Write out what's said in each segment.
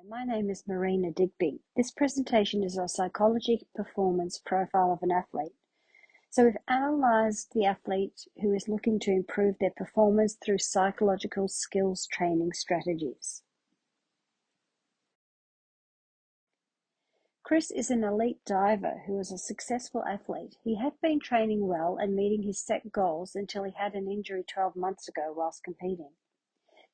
My name is Marina Digby. This presentation is a psychology performance profile of an athlete. So we've analysed the athlete who is looking to improve their performance through psychological skills training strategies. Chris is an elite diver who is a successful athlete. He had been training well and meeting his set goals until he had an injury 12 months ago whilst competing.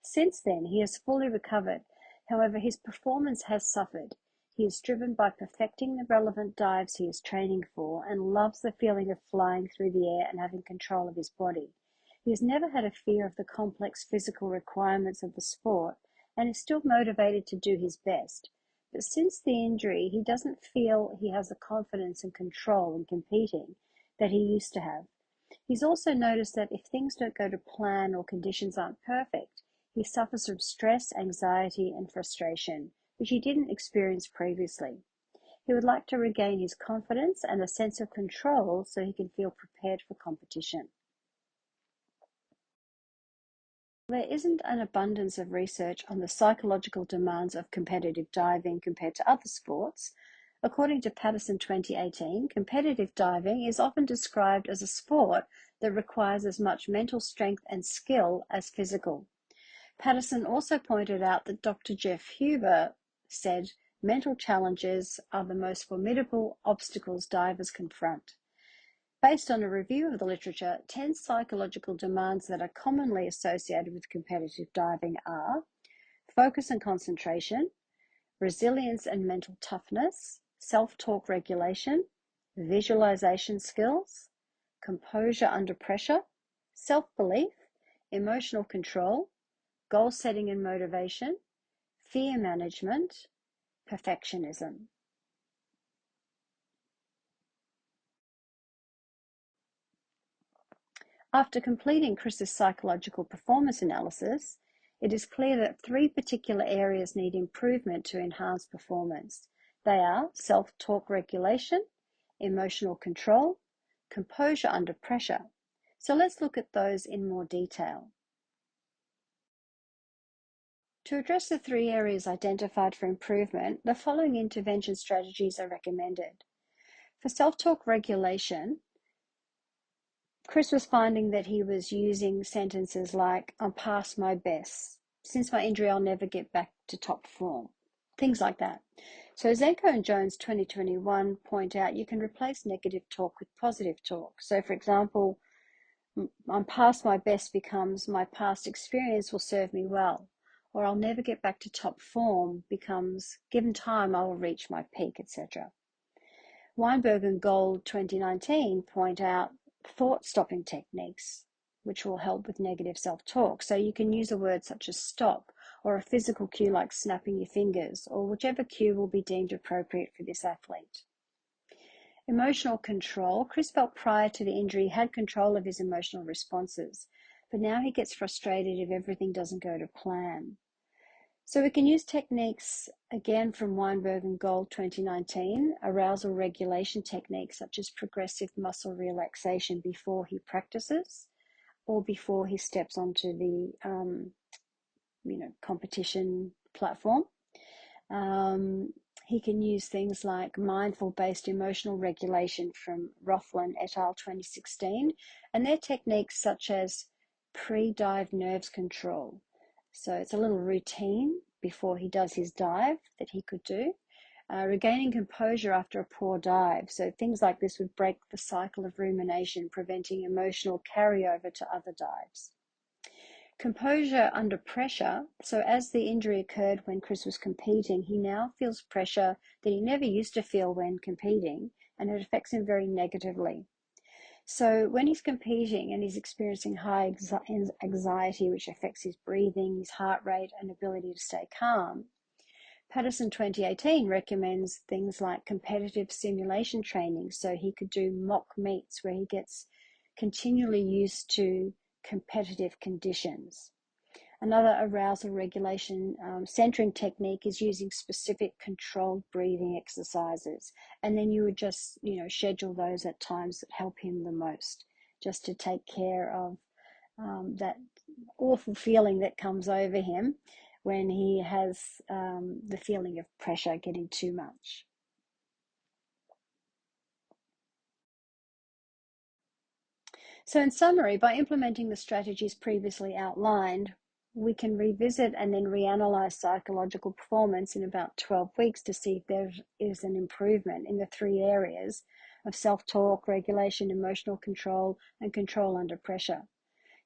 Since then, he has fully recovered. However, his performance has suffered. He is driven by perfecting the relevant dives he is training for and loves the feeling of flying through the air and having control of his body. He has never had a fear of the complex physical requirements of the sport and is still motivated to do his best. But since the injury, he doesn't feel he has the confidence and control in competing that he used to have. He's also noticed that if things don't go to plan or conditions aren't perfect, he suffers from stress, anxiety, and frustration, which he didn't experience previously. He would like to regain his confidence and a sense of control so he can feel prepared for competition. There isn't an abundance of research on the psychological demands of competitive diving compared to other sports. According to Patterson 2018, competitive diving is often described as a sport that requires as much mental strength and skill as physical. Patterson also pointed out that Dr. Jeff Huber said mental challenges are the most formidable obstacles divers confront. Based on a review of the literature, 10 psychological demands that are commonly associated with competitive diving are focus and concentration, resilience and mental toughness, self-talk regulation, visualization skills, composure under pressure, self-belief, emotional control, goal setting and motivation, fear management, perfectionism. After completing Chris's psychological performance analysis, it is clear that 3 particular areas need improvement to enhance performance. They are self-talk regulation, emotional control, composure under pressure. So let's look at those in more detail. To address the 3 areas identified for improvement, the following intervention strategies are recommended. For self-talk regulation, Chris was finding that he was using sentences like, I'm past my best. Since my injury, I'll never get back to top form. Things like that. So Zenko and Jones 2021 point out you can replace negative talk with positive talk. So for example, I'm past my best becomes my past experience will serve me well. Or I'll never get back to top form becomes given time I will reach my peak, etc. Weinberg and Gold 2019 point out thought-stopping techniques, which will help with negative self-talk. So you can use a word such as stop, or a physical cue like snapping your fingers, or whichever cue will be deemed appropriate for this athlete. Emotional control. Chris felt prior to the injury he had control of his emotional responses, but now he gets frustrated if everything doesn't go to plan. So we can use techniques, again from Weinberg and Gold 2019, arousal regulation techniques such as progressive muscle relaxation before he practices or before he steps onto the competition platform. He can use things like mindful-based emotional regulation from Rothland et al. 2016, and their techniques such as pre-dive nerves control. So it's a little routine before he does his dive that he could do. Regaining composure after a poor dive. So things like this would break the cycle of rumination, preventing emotional carryover to other dives. Composure under pressure. So as the injury occurred when Chris was competing, he now feels pressure that he never used to feel when competing, and it affects him very negatively. So when he's competing and he's experiencing high anxiety, which affects his breathing, his heart rate, and ability to stay calm, Patterson 2018 recommends things like competitive simulation training. So he could do mock meets where he gets continually used to competitive conditions. Another arousal regulation centering technique is using specific controlled breathing exercises. And then you would just, schedule those at times that help him the most, just to take care of that awful feeling that comes over him when he has the feeling of pressure getting too much. So in summary, by implementing the strategies previously outlined, we can revisit and then reanalyze psychological performance in about 12 weeks to see if there is an improvement in the 3 areas of self-talk, regulation, emotional control, and control under pressure.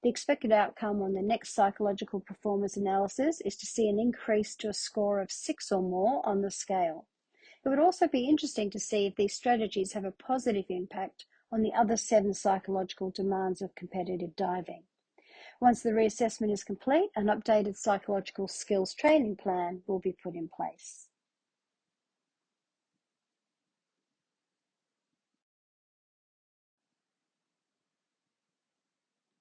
The expected outcome on the next psychological performance analysis is to see an increase to a score of 6 or more on the scale. It would also be interesting to see if these strategies have a positive impact on the other 7 psychological demands of competitive diving. Once the reassessment is complete, an updated psychological skills training plan will be put in place.